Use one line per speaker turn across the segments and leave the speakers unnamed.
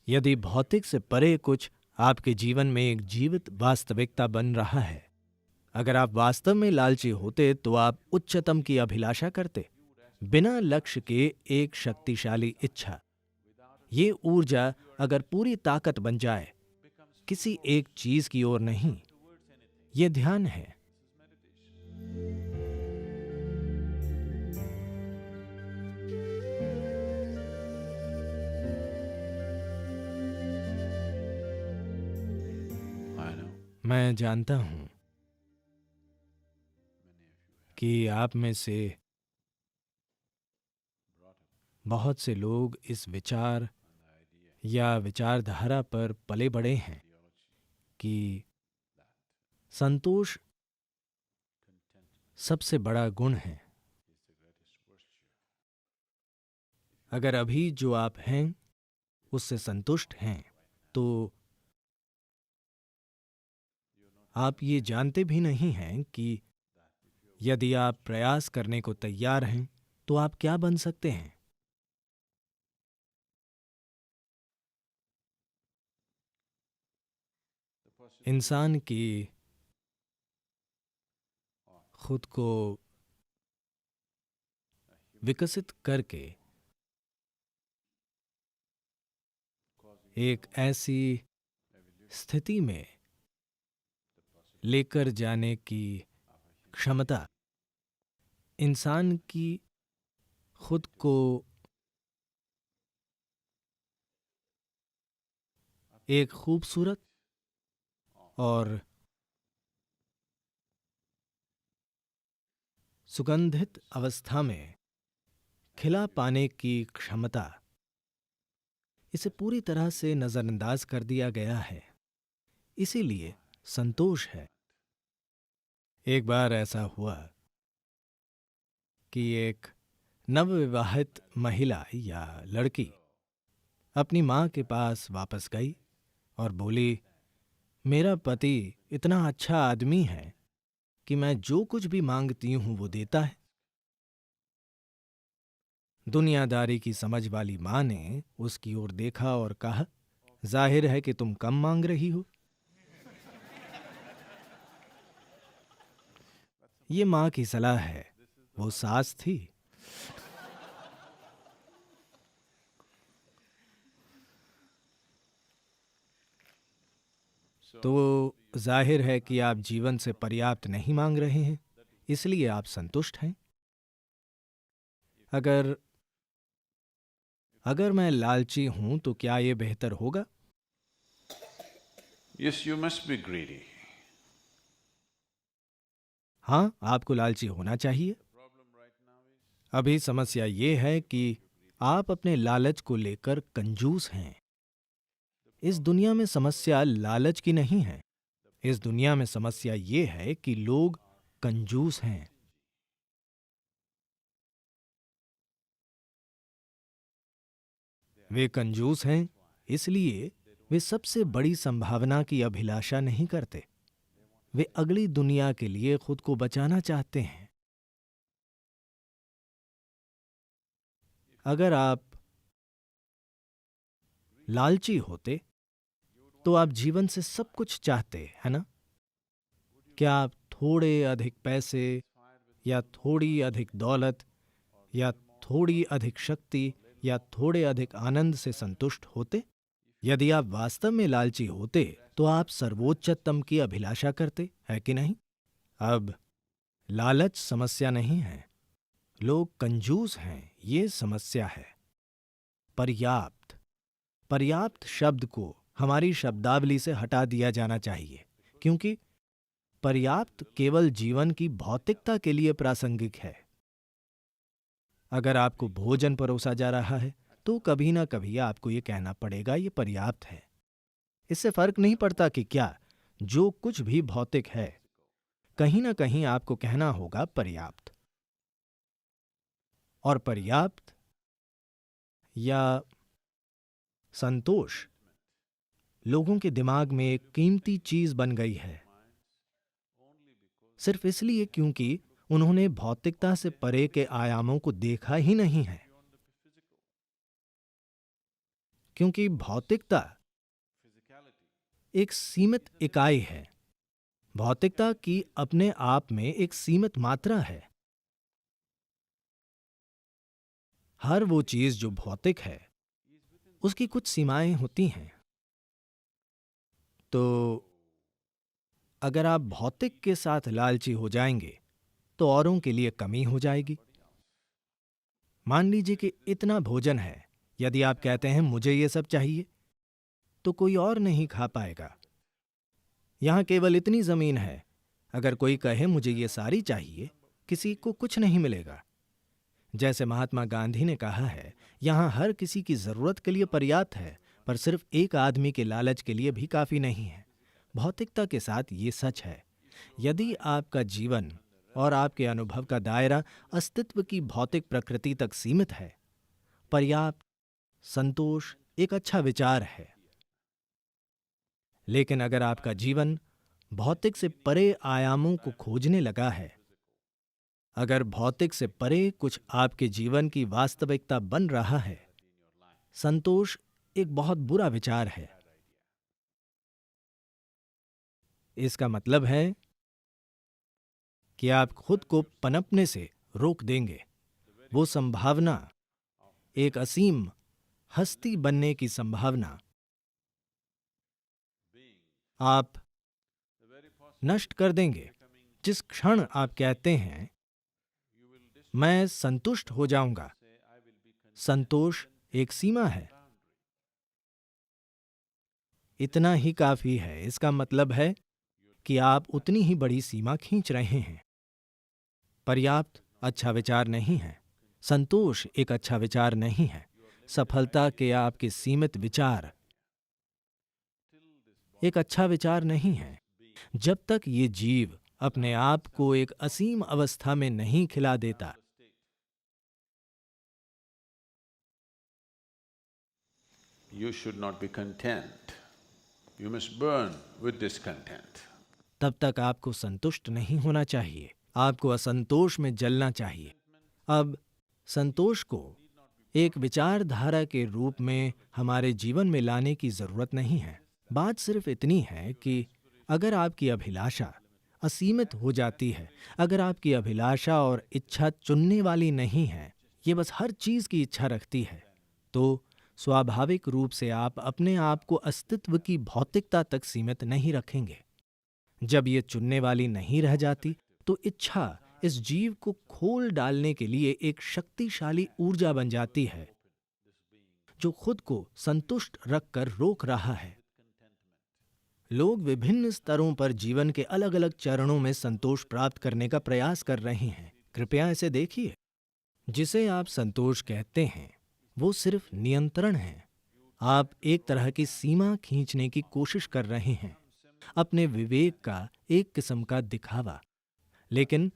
यदि भौतिक से परे कुछ आपके जीवन में एक जीवित वास्तविकता बन रहा है, अगर आप वास्तव में लालची होते तो आप उच्चतम की अभिलाषा करते, बिना लक्ष्य के एक शक्तिशाली इच्छा। ये ऊर्जा अगर पूरी ताकत बन जाए, किसी एक चीज की ओर नहीं, ये ध्यान है। मैं जानता हूं कि आप में से बहुत से लोग इस विचार या विचारधारा पर पले बड़े हैं कि संतोष सबसे बड़ा गुण है। अगर अभी जो आप हैं उससे संतुष्ट हैं, तो आप ये जानते भी नहीं हैं कि यदि आप प्रयास करने को तैयार हैं तो आप क्या बन सकते हैं। इंसान की खुद को विकसित करके एक ऐसी स्थिति में लेकर जाने की क्षमता इंसान की खुद को एक खूबसूरत और सुगंधित अवस्था में खिला पाने की क्षमता, इसे पूरी तरह से नजरअंदाज कर दिया गया है। इसीलिए संतोष है। एक बार ऐसा हुआ कि एक नवविवाहित महिला या लड़की अपनी मां के पास वापस गई और बोली, मेरा पति इतना अच्छा आदमी है कि मैं जो कुछ भी मांगती हूं वो देता है। दुनियादारी की समझ वाली मां ने उसकी ओर देखा और कहा, जाहिर है कि तुम कम मांग रही हो। ये मां की सलाह है। वो सास थी। तो जाहिर है कि आप जीवन से पर्याप्त नहीं मांग रहे हैं, इसलिए आप संतुष्ट हैं। अगर अगर मैं लालची हूं तो क्या यह बेहतर होगा?
Yes, you must be greedy.
हां, आपको लालची होना चाहिए। अभी समस्या ये है कि आप अपने लालच को लेकर कंजूस हैं। इस दुनिया में समस्या लालच की नहीं है। इस दुनिया में समस्या ये है कि लोग कंजूस हैं। वे कंजूस हैं, इसलिए वे सबसे बड़ी संभावना की अभिलाषा नहीं करते। वे अगली दुनिया के लिए खुद को बचाना चाहते हैं। अगर आप लालची होते तो आप जीवन से सब कुछ चाहते, है ना? क्या आप थोड़े अधिक पैसे या थोड़ी अधिक दौलत या थोड़ी अधिक शक्ति या थोड़े अधिक आनंद से संतुष्ट होते? यदि आप वास्तव में लालची होते तो आप सर्वोच्चतम की अभिलाषा करते, है कि नहीं? अब लालच समस्या नहीं है, लोग कंजूस हैं, ये समस्या है। पर्याप्त पर्याप्त शब्द को हमारी शब्दावली से हटा दिया जाना चाहिए, क्योंकि पर्याप्त केवल जीवन की भौतिकता के लिए प्रासंगिक है। अगर आपको भोजन परोसा जा रहा है तो कभी ना कभी आपको यह कहना पड़ेगा, यह पर्याप्त है। इससे फर्क नहीं पड़ता कि क्या, जो कुछ भी भौतिक है, कहीं ना कहीं आपको कहना होगा पर्याप्त। और पर्याप्त या संतोष लोगों के दिमाग में एक कीमती चीज बन गई है, सिर्फ इसलिए क्योंकि उन्होंने भौतिकता से परे के आयामों को देखा ही नहीं है। क्योंकि भौतिकता एक सीमित इकाई है। भौतिकता की अपने आप में एक सीमित मात्रा है। हर वो चीज जो भौतिक है उसकी कुछ सीमाएं होती हैं। तो अगर आप भौतिक के साथ लालची हो जाएंगे तो औरों के लिए कमी हो जाएगी। मान लीजिए कि इतना भोजन है, यदि आप कहते हैं मुझे ये सब चाहिए, तो कोई और नहीं खा पाएगा। यहां केवल इतनी जमीन है, अगर कोई कहे मुझे ये सारी चाहिए, किसी को कुछ नहीं मिलेगा। जैसे महात्मा गांधी ने कहा है, यहां हर किसी की जरूरत के लिए पर्याप्त है, पर सिर्फ एक आदमी के लालच के लिए भी काफी नहीं है। भौतिकता के साथ ये सच है। यदि आपका जीवन और आपके अनुभव का दायरा अस्तित्व की भौतिक प्रकृति तक सीमित है, पर्याप्त संतोष एक अच्छा विचार है। लेकिन अगर आपका जीवन भौतिक से परे आयामों को खोजने लगा है, अगर भौतिक से परे कुछ आपके जीवन की वास्तविकता बन रहा है, संतोष एक बहुत बुरा विचार है। इसका मतलब है कि आप खुद को पनपने से रोक देंगे। वो संभावना, एक असीम हस्ती बनने की संभावना, आप नष्ट कर देंगे। जिस क्षण आप कहते हैं मैं संतुष्ट हो जाऊंगा, संतोष एक सीमा है। इतना ही काफी है। इसका मतलब है कि आप उतनी ही बड़ी सीमा खींच रहे हैं। पर्याप्त अच्छा विचार नहीं है। संतोष एक अच्छा विचार नहीं है। सफलता के आपके सीमित विचार एक अच्छा विचार नहीं है। जब तक ये जीव अपने आप को एक असीम अवस्था में नहीं खिला देता,
You should not be content. You must burn with discontent.
तब तक आपको संतुष्ट नहीं होना चाहिए। आपको असंतोष में जलना चाहिए। अब संतोष को एक विचारधारा के रूप में हमारे जीवन में लाने की जरूरत नहीं है। बात सिर्फ इतनी है कि अगर आपकी अभिलाषा असीमित हो जाती है, अगर आपकी अभिलाषा और इच्छा चुनने वाली नहीं है, ये बस हर चीज की इच्छा रखती है, तो स्वाभाविक रूप से आप अपने आप को अस्तित्व की भौतिकता तक सीमित नहीं रखेंगे। जब ये चुनने वाली नहीं रह जाती, तो इच्छा इस जीव को खोल डालने के लिए एक शक्तिशाली ऊर्जा बन जाती है, जो खुद को संतुष्ट रखकर रोक रहा है। लोग विभिन्न स्तरों पर जीवन के अलग अलग चरणों में संतोष प्राप्त करने का प्रयास कर रहे हैं। कृपया इसे देखिए। जिसे आप संतोष कहते हैं वो सिर्फ नियंत्रण है। आप एक तरह की सीमा खींचने की कोशिश कर रहे हैं, अपने विवेक का एक किस्म का दिखावा। लेकिन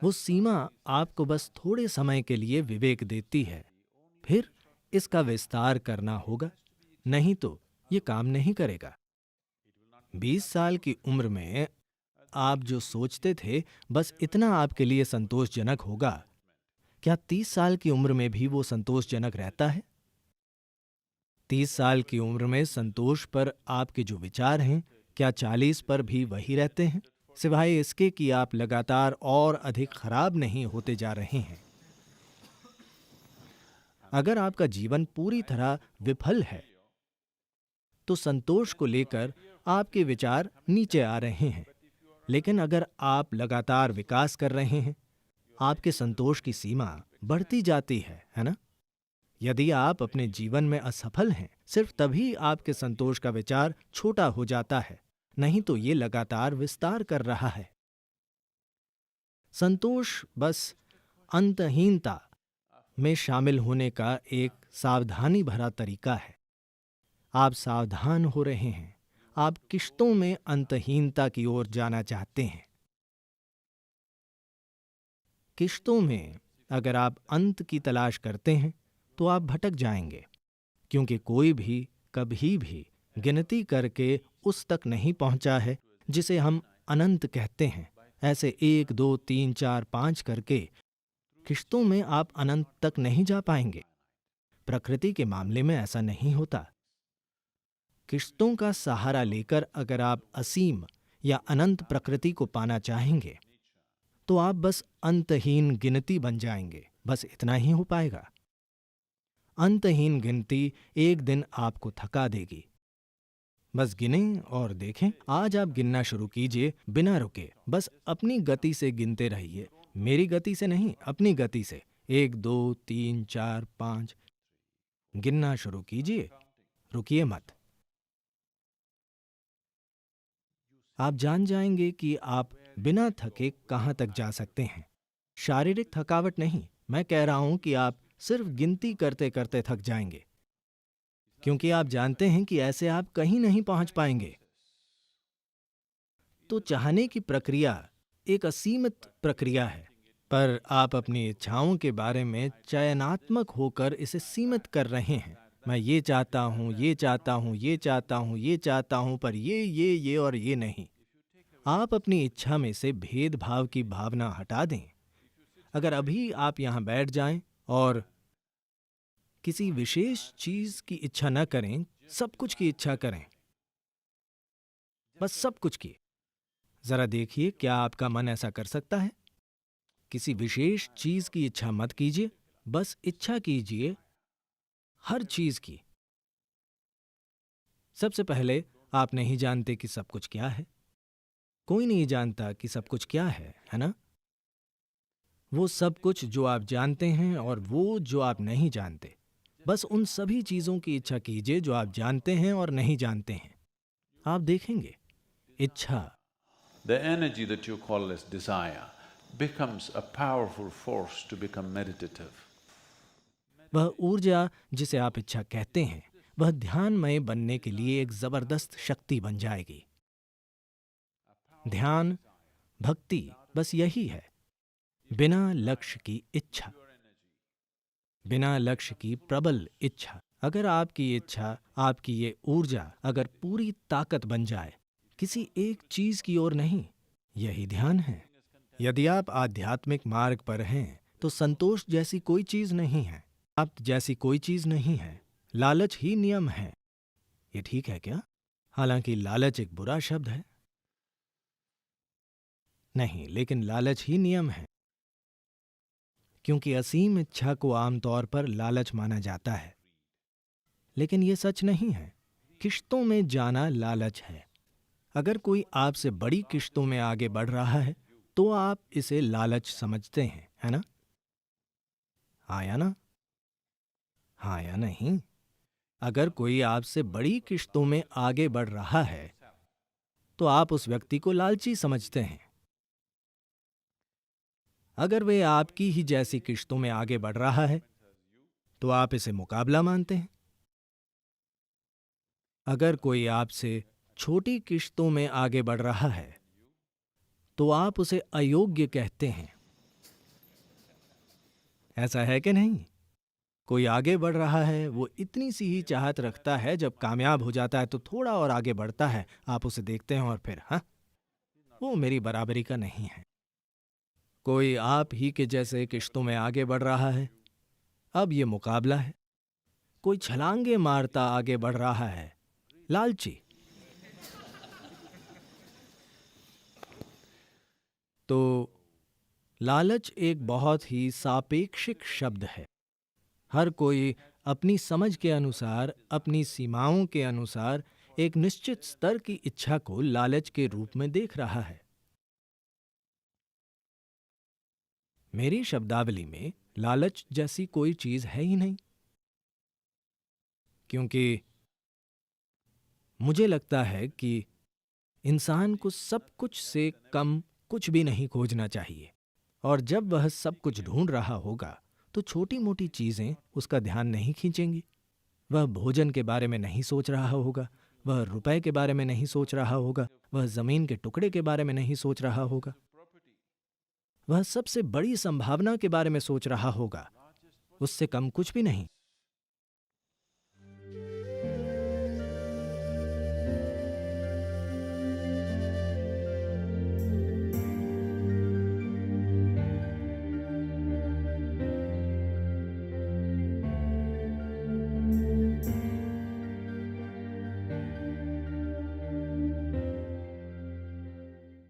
वो सीमा आपको बस थोड़े समय के लिए विवेक देती है, फिर इसका विस्तार करना होगा, नहीं तो ये काम नहीं करेगा। 20 साल की उम्र में आप जो सोचते थे बस इतना आपके लिए संतोषजनक होगा, क्या 30 साल की उम्र में भी वो संतोषजनक रहता है? 30 साल की उम्र में संतोष पर आपके जो विचार हैं, क्या 40 पर भी वही रहते हैं? सिवाय इसके कि आप लगातार और अधिक खराब नहीं होते जा रहे हैं। अगर आपका जीवन पूरी तरह विफल है, तो संतोष को लेकर आपके विचार नीचे आ रहे हैं। लेकिन अगर आप लगातार विकास कर रहे हैं, आपके संतोष की सीमा बढ़ती जाती है ना? यदि आप अपने जीवन में असफल हैं, सिर्फ तभी आपके संतोष का विचार छोटा हो जाता है, नहीं तो ये लगातार विस्तार कर रहा है। संतोष बस अंतहीनता में शामिल होने का एक सावधानी भरा तरीका है। आप सावधान हो रहे हैं। आप किश्तों में अंतहीनता की ओर जाना चाहते हैं। किश्तों में अगर आप अंत की तलाश करते हैं तो आप भटक जाएंगे, क्योंकि कोई भी कभी भी गिनती करके उस तक नहीं पहुंचा है जिसे हम अनंत कहते हैं। ऐसे 1, 2, 3, 4, 5 करके किश्तों में आप अनंत तक नहीं जा पाएंगे। प्रकृति के मामले में ऐसा नहीं होता। किश्तों का सहारा लेकर अगर आप असीम या अनंत प्रकृति को पाना चाहेंगे तो आप बस अंतहीन गिनती बन जाएंगे। बस इतना ही हो पाएगा। अंतहीन गिनती एक दिन आपको थका देगी। बस गिनें और देखें। आज आप गिनना शुरू कीजिए बिना रुके। बस अपनी गति से गिनते रहिए, मेरी गति से नहीं, अपनी गति से। 1 2 3 4 5 गिनना शुरू कीजिए, रुकिए मत। आप जान जाएंगे कि आप बिना थके कहां तक जा सकते हैं। शारीरिक थकावट नहीं, मैं कह रहा हूं कि आप सिर्फ गिनती करते करते थक जाएंगे, क्योंकि आप जानते हैं कि ऐसे आप कहीं नहीं पहुंच पाएंगे। तो चाहने की प्रक्रिया एक असीमित प्रक्रिया है, पर आप अपनी इच्छाओं के बारे में चयनात्मक होकर इसे सीमित कर रहे हैं। मैं ये चाहता हूं, ये चाहता हूं, ये चाहता हूं, ये चाहता हूं, पर ये और ये नहीं। आप अपनी इच्छा में से भेदभाव की भावना हटा दें। अगर अभी आप यहां बैठ जाएं और किसी विशेष चीज की इच्छा न करें, सब कुछ की इच्छा करें, बस सब कुछ की। जरा देखिए, क्या आपका मन ऐसा कर सकता है? किसी विशेष चीज की इच्छा मत कीजिए, बस इच्छा कीजिए हर चीज की। सबसे पहले आप नहीं जानते कि सब कुछ क्या है। कोई नहीं जानता कि सब कुछ क्या है ना? वो सब कुछ जो आप जानते हैं और वो जो आप नहीं जानते, बस उन सभी चीजों की इच्छा कीजिए जो आप जानते हैं और नहीं जानते हैं। आप देखेंगे इच्छा,
The energy that you call as desire becomes a powerful force to become meditative.
वह ऊर्जा जिसे आप इच्छा कहते हैं, वह ध्यानमय बनने के लिए एक जबरदस्त शक्ति बन जाएगी। ध्यान, भक्ति, बस यही है। बिना लक्ष्य की इच्छा, बिना लक्ष्य की प्रबल इच्छा। अगर आपकी इच्छा, आपकी ये ऊर्जा अगर पूरी ताकत बन जाए किसी एक चीज की ओर नहीं, यही ध्यान है। यदि आप आध्यात्मिक मार्ग पर हैं तो संतोष जैसी कोई चीज नहीं है, आप जैसी कोई चीज नहीं है। लालच ही नियम है। ये ठीक है क्या? हालांकि लालच एक बुरा शब्द है। नहीं, लेकिन लालच ही नियम है, क्योंकि असीम इच्छा को आमतौर पर लालच माना जाता है। लेकिन यह सच नहीं है। किश्तों में जाना लालच है। अगर कोई आपसे बड़ी किश्तों में आगे बढ़ रहा है तो आप इसे लालच समझते हैं, है ना? हाँ या ना? हाँ या नहीं? अगर कोई आपसे बड़ी किश्तों में आगे बढ़ रहा है तो आप उस व्यक्ति को लालची समझते हैं। अगर वे आपकी ही जैसी किश्तों में आगे बढ़ रहा है तो आप इसे मुकाबला मानते हैं। अगर कोई आपसे छोटी किश्तों में आगे बढ़ रहा है तो आप उसे अयोग्य कहते हैं। ऐसा है कि नहीं? कोई आगे बढ़ रहा है, वो इतनी सी ही चाहत रखता है, जब कामयाब हो जाता है तो थोड़ा और आगे बढ़ता है। आप उसे देखते हैं और फिर वो मेरी बराबरी का नहीं है। कोई आप ही के जैसे किश्तों में आगे बढ़ रहा है, अब ये मुकाबला है। कोई छलांगे मारता आगे बढ़ रहा है, लालची। तो लालच एक बहुत ही सापेक्षिक शब्द है। हर कोई अपनी समझ के अनुसार, अपनी सीमाओं के अनुसार एक निश्चित स्तर की इच्छा को लालच के रूप में देख रहा है। मेरी शब्दावली में लालच जैसी कोई चीज है ही नहीं, क्योंकि मुझे लगता है कि इंसान को सब कुछ से कम कुछ भी नहीं खोजना चाहिए, और जब वह सब कुछ ढूंढ रहा होगा तो छोटी मोटी चीजें उसका ध्यान नहीं खींचेंगी। वह भोजन के बारे में नहीं सोच रहा होगा, वह रुपए के बारे में नहीं सोच रहा होगा, वह जमीन के टुकड़े के बारे में नहीं सोच रहा होगा, वह सबसे बड़ी संभावना के बारे में सोच रहा होगा, उससे कम कुछ भी नहीं।